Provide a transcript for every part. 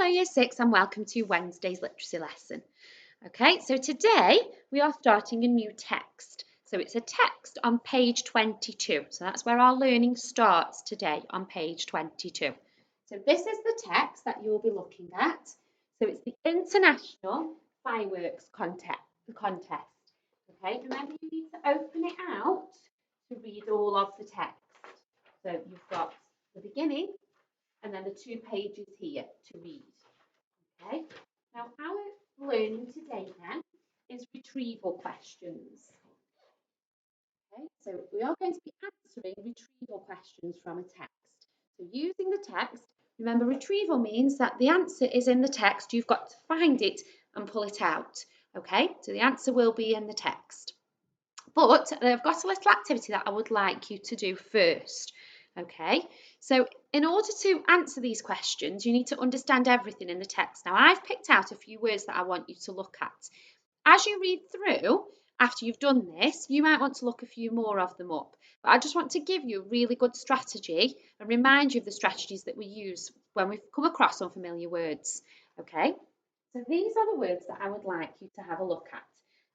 Hello Year 6 and welcome to Wednesday's literacy lesson. Okay, so today we are starting a new text. So it's a text on page 22. So that's where our learning starts today, on page 22. So this is the text that you'll be looking at. So it's the International Fireworks Contest. Okay, remember you need to open it out to read all of the text. So you've got the beginning and then the 2 pages here to read. Okay, now our learning today then is retrieval questions. Okay, so we are going to be answering retrieval questions from a text. So using the text, remember retrieval means that the answer is in the text, you've got to find it and pull it out. Okay, so the answer will be in the text. But I've got a little activity that I would like you to do first. Okay, so in order to answer these questions, you need to understand everything in the text. Now, I've picked out a few words that I want you to look at. As you read through, after you've done this, you might want to look a few more of them up. But I just want to give you a really good strategy and remind you of the strategies that we use when we've come across unfamiliar words. Okay, so these are the words that I would like you to have a look at.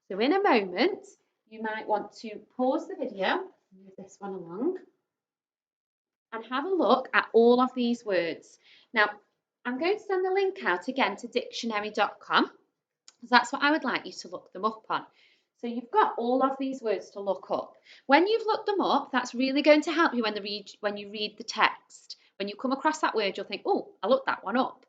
So in a moment, you might want to pause the video, move this one along, and have a look at all of these words. Now, I'm going to send the link out again to dictionary.com, because that's what I would like you to look them up on. So you've got all of these words to look up. When you've looked them up, that's really going to help you when you read the text. When you come across that word, you'll think, oh, I looked that one up.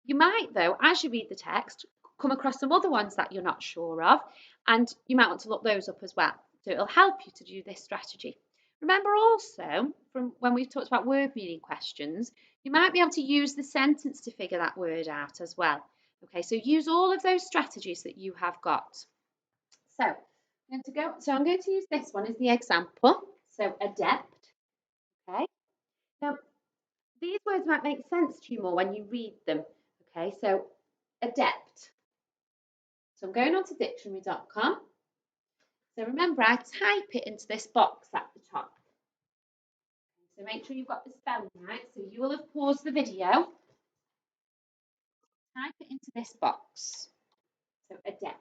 You might, though, as you read the text, come across some other ones that you're not sure of, and you might want to look those up as well. So it'll help you to do this strategy. Remember also, from when we've talked about word meaning questions, you might be able to use the sentence to figure that word out as well. Okay, so use all of those strategies that you have got. So I'm going to use this one as the example. So adept. Okay. Now, these words might make sense to you more when you read them. Okay, so adept. So I'm going on to dictionary.com. So remember, I type it into this box at the top. So make sure you've got the spelling right. So you will have paused the video. Type it into this box. So adept.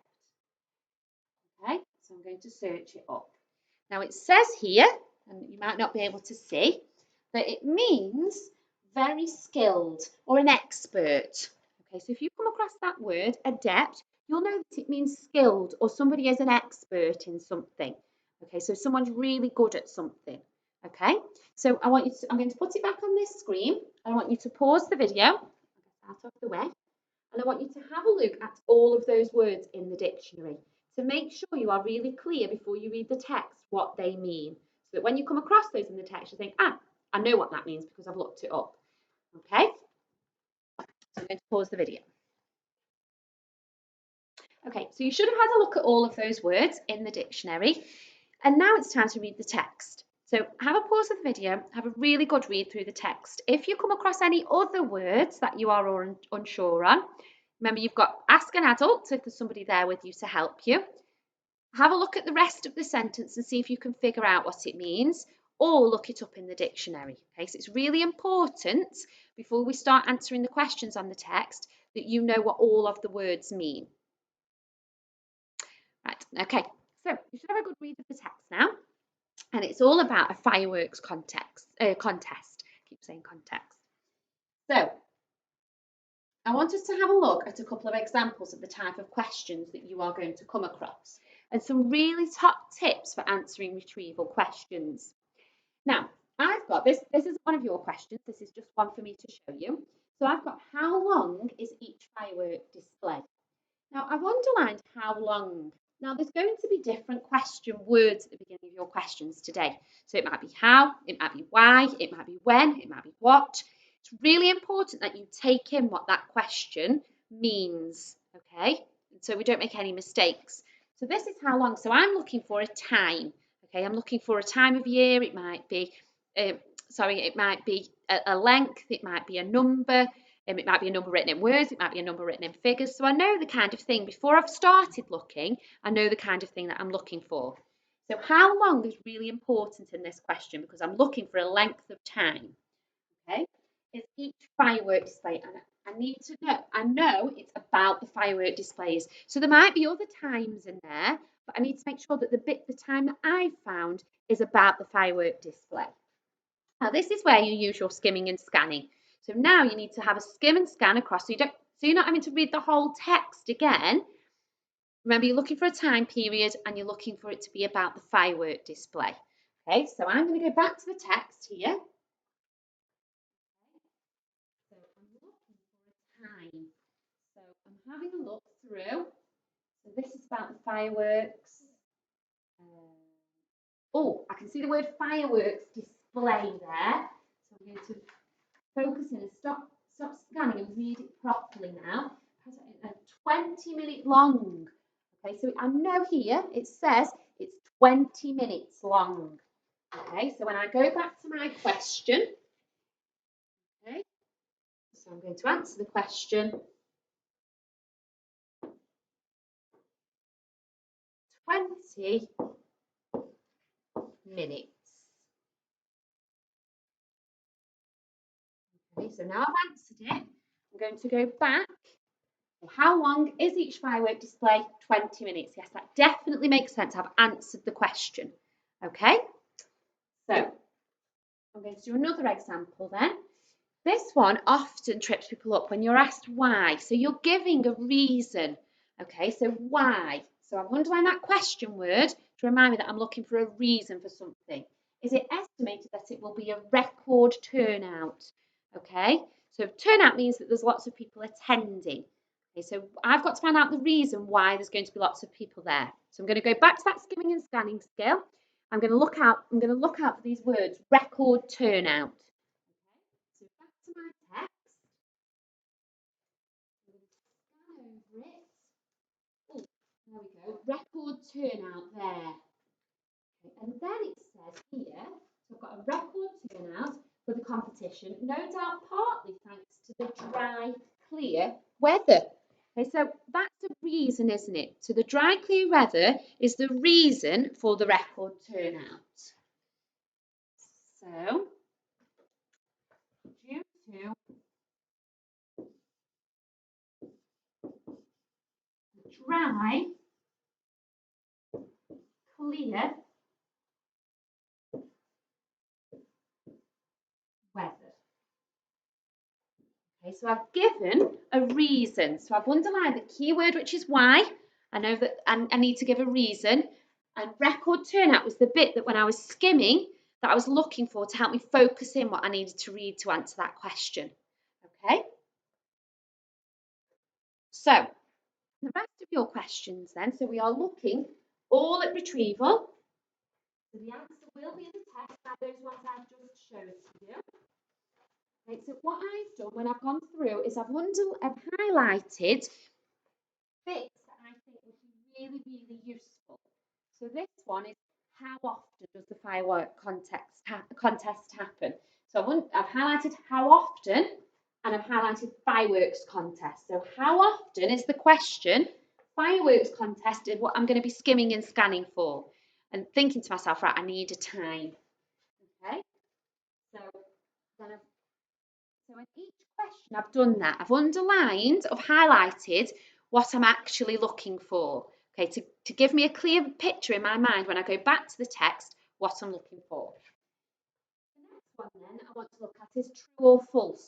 Okay, so I'm going to search it up. Now it says here, and you might not be able to see, that it means very skilled or an expert. Okay, so if you come across that word, adept, you'll know that it means skilled or somebody is an expert in something. Okay, so someone's really good at something. Okay, so I'm going to put it back on this screen. I want you to pause the video, out of the way, and I want you to have a look at all of those words in the dictionary to make sure you are really clear before you read the text what they mean. So that when you come across those in the text, you think, I know what that means because I've looked it up. Okay? So I'm going to pause the video. Okay, so you should have had a look at all of those words in the dictionary. And now it's time to read the text. So have a pause of the video, have a really good read through the text. If you come across any other words that you are unsure on, remember you've got ask an adult if there's somebody there with you to help you. Have a look at the rest of the sentence and see if you can figure out what it means, or look it up in the dictionary. Okay, so it's really important before we start answering the questions on the text that you know what all of the words mean. Right, okay, so you should have a good read of the text now. And it's all about a fireworks contest. I keep saying context. So I want us to have a look at a couple of examples of the type of questions that you are going to come across and some really top tips for answering retrieval questions. Now, I've got this is one of your questions. This is just one for me to show you. So I've got how long is each firework display? Now, I've underlined how long. Now, there's going to be different question words at the beginning of your questions today. So it might be how, it might be why, it might be when, it might be what. It's really important that you take in what that question means, okay? So we don't make any mistakes. So this is how long. So I'm looking for a time, okay? I'm looking for a time of year. It might be, it might be a length. It might be a number. It might be a number written in words, it might be a number written in figures. So I know the kind of thing, before I've started looking, I know the kind of thing that I'm looking for. So how long is really important in this question because I'm looking for a length of time. Okay, is each firework display, and I need to know, I know it's about the firework displays. So there might be other times in there, but I need to make sure that the time that I've found is about the firework display. Now this is where you use your skimming and scanning. So now you need to have a skim and scan across, so you're not having to read the whole text again. Remember, you're looking for a time period and you're looking for it to be about the firework display. Okay, so I'm going to go back to the text here. So I'm looking for a time. So I'm having a look through. So this is about the fireworks. Oh, I can see the word fireworks display there. So I'm going to focus in and stop scanning and read it properly now. 20-minute long. Okay, so I know here it says it's 20 minutes long. Okay, so when I go back to my question, okay, so I'm going to answer the question. 20 minutes. Okay, so now I've answered it. I'm going to go back. How long is each firework display? 20 minutes. Yes, that definitely makes sense. I've answered the question. Okay, so I'm going to do another example then. This one often trips people up when you're asked why. So you're giving a reason. Okay, so why? So I've underlined that question word to remind me that I'm looking for a reason for something. Is it estimated that it will be a record turnout? Okay, so turnout means that there's lots of people attending. Okay, so I've got to find out the reason why there's going to be lots of people there. So I'm going to go back to that skimming and scanning skill. I'm going to look out for these words, record turnout. So back to my text. I'm going to scan over it. Oh, there we go. Record turnout there. Okay, and then it says here, so I've got a record turnout for the competition, no doubt partly thanks to the dry, clear weather. Okay, so that's the reason, isn't it? So the dry, clear weather is the reason for the record turnout. So, due to dry, clear weather. Okay, so I've given a reason. So I've underlined the keyword, which is why. I know that I need to give a reason. And record turnout was the bit that when I was skimming that I was looking for to help me focus in what I needed to read to answer that question. Okay. So the rest of your questions then. So we are looking all at retrieval. So the answer will be in the text by those ones I've just showed to you. Okay, so what I've done when I've gone through is I've highlighted bits that I think would be really, really useful. So this one is how often does the firework contest happen? So I've highlighted how often and I've highlighted fireworks contest. So how often is the question? Fireworks contest is what I'm going to be skimming and scanning for and thinking to myself, right, I need a time. Okay, so then so in each question I've done that. I've underlined, I've highlighted what I'm actually looking for. Okay, to give me a clear picture in my mind when I go back to the text, what I'm looking for. The next one then I want to look at is true or false.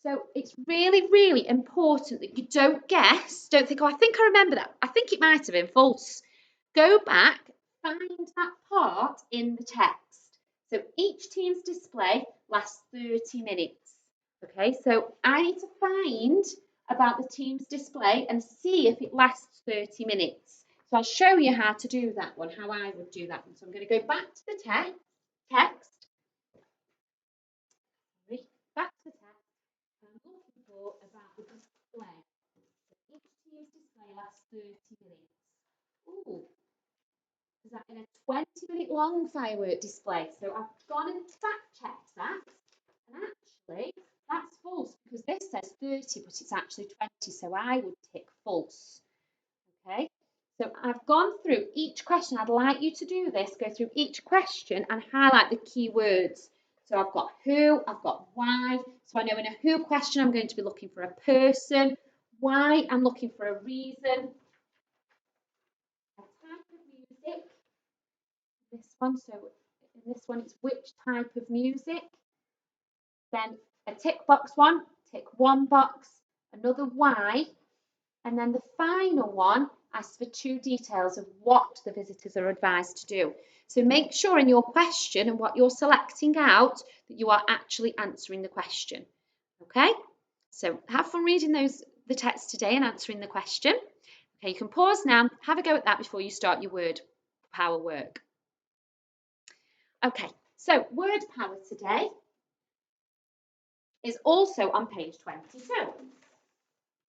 So it's really, really important that you don't guess. Don't think, oh, I think I remember that. I think it might have been false. Go back, find that part in the text. So each team's display lasts 30 minutes. Okay, so I need to find about the team's display and see if it lasts 30 minutes. So I'll show you how to do that one, how I would do that one. So I'm going to go back to the text. Back to the text. And I'm looking for about the display. So each team's display lasts 30 minutes. Ooh, is that in a 20-minute long firework display? So I've gone and fact-checked that. And actually, that's false because this says 30, but it's actually 20. So I would tick false. Okay. So I've gone through each question. I'd like you to do this. Go through each question and highlight the key words. So I've got who, I've got why. So I know in a who question, I'm going to be looking for a person. why, I'm looking for a reason, a type of music, this one, so in this one it's which type of music, then a tick box one, tick one box, another why, and then the final one asks for 2 details of what the visitors are advised to do. So make sure in your question and what you're selecting out that you are actually answering the question. Okay? So have fun reading the text today and answering the question. Okay, you can pause now, have a go at that before you start your word power work. Okay, so word power today is also on page 22.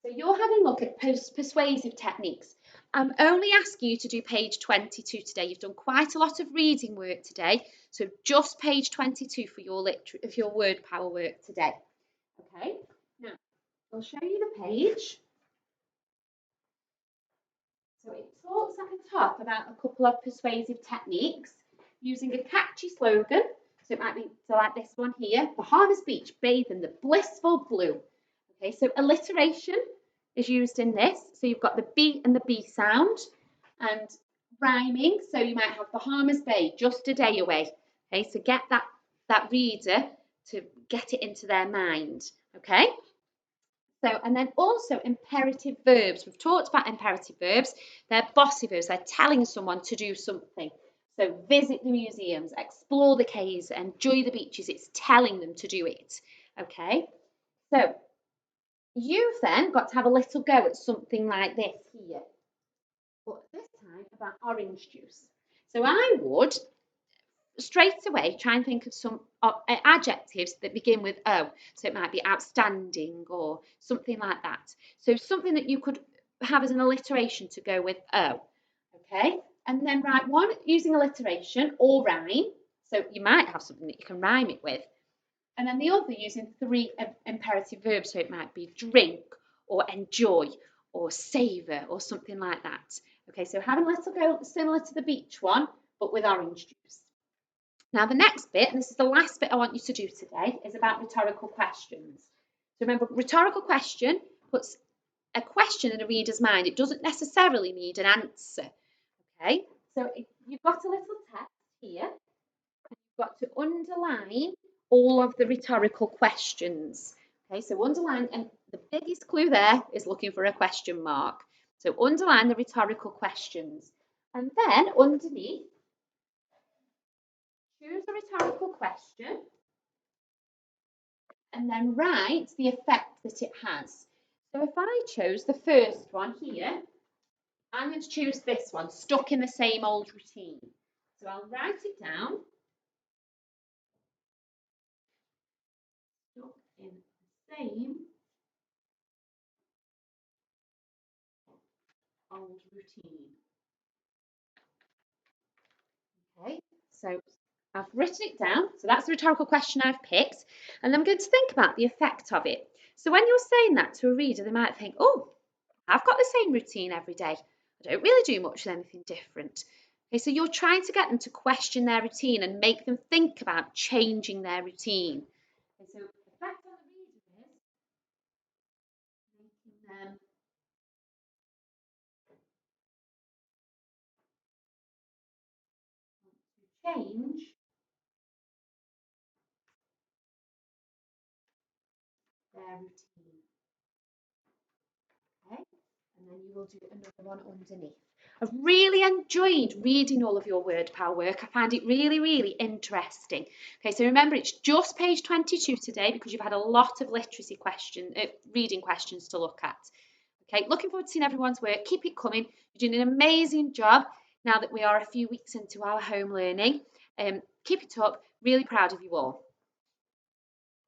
So you're having a look at persuasive techniques. I'm only asking you to do page 22 today. You've done quite a lot of reading work today, so just page 22 for your word power work today. Okay, now I'll show you the page. So it talks at the top about a couple of persuasive techniques using a catchy slogan. So it might be like this one here, Bahamas Beach, bathe in the blissful blue. Okay, so alliteration is used in this. So you've got the B and the B sound, and rhyming. So you might have Bahamas Bay, just a day away. Okay, so get that reader to get it into their mind. Okay. So, and then also imperative verbs. We've talked about imperative verbs. They're bossy verbs. They're telling someone to do something. So visit the museums, explore the caves, enjoy the beaches. It's telling them to do it. Okay. So you've then got to have a little go at something like this here. But this time about orange juice. So I would straight away try and think of some adjectives that begin with O. So it might be outstanding or something like that. So something that you could have as an alliteration to go with O. Okay, and then write one using alliteration or rhyme. So you might have something that you can rhyme it with. And then the other using 3 imperative verbs. So it might be drink or enjoy or savour or something like that. Okay, so having a little go similar to the beach one, but with orange juice. Now the next bit, and this is the last bit I want you to do today, is about rhetorical questions. So remember, rhetorical question puts a question in a reader's mind. It doesn't necessarily need an answer. Okay, so you've got a little text here. You've got to underline all of the rhetorical questions. Okay, so underline, and the biggest clue there is looking for a question mark. So underline the rhetorical questions. And then underneath, choose a rhetorical question and then write the effect that it has. So if I chose the first one here, I'm going to choose this one, stuck in the same old routine. So I'll write it down. Stuck in the same old routine. Okay, so I've written it down. So that's the rhetorical question I've picked. And I'm going to think about the effect of it. So when you're saying that to a reader, they might think, oh, I've got the same routine every day. I don't really do much of anything different. Okay, so you're trying to get them to question their routine and make them think about changing their routine. Okay, so the effect on the reader is making them want to change their routine. Okay, and then you will do another one underneath. I've really enjoyed reading all of your word power work. I found it really, really interesting. Okay, so remember it's just page 22 today because you've had a lot of literacy reading questions to look at. Okay, looking forward to seeing everyone's work. Keep it coming. You're doing an amazing job now that we are a few weeks into our home learning. Keep it up. Really proud of you all.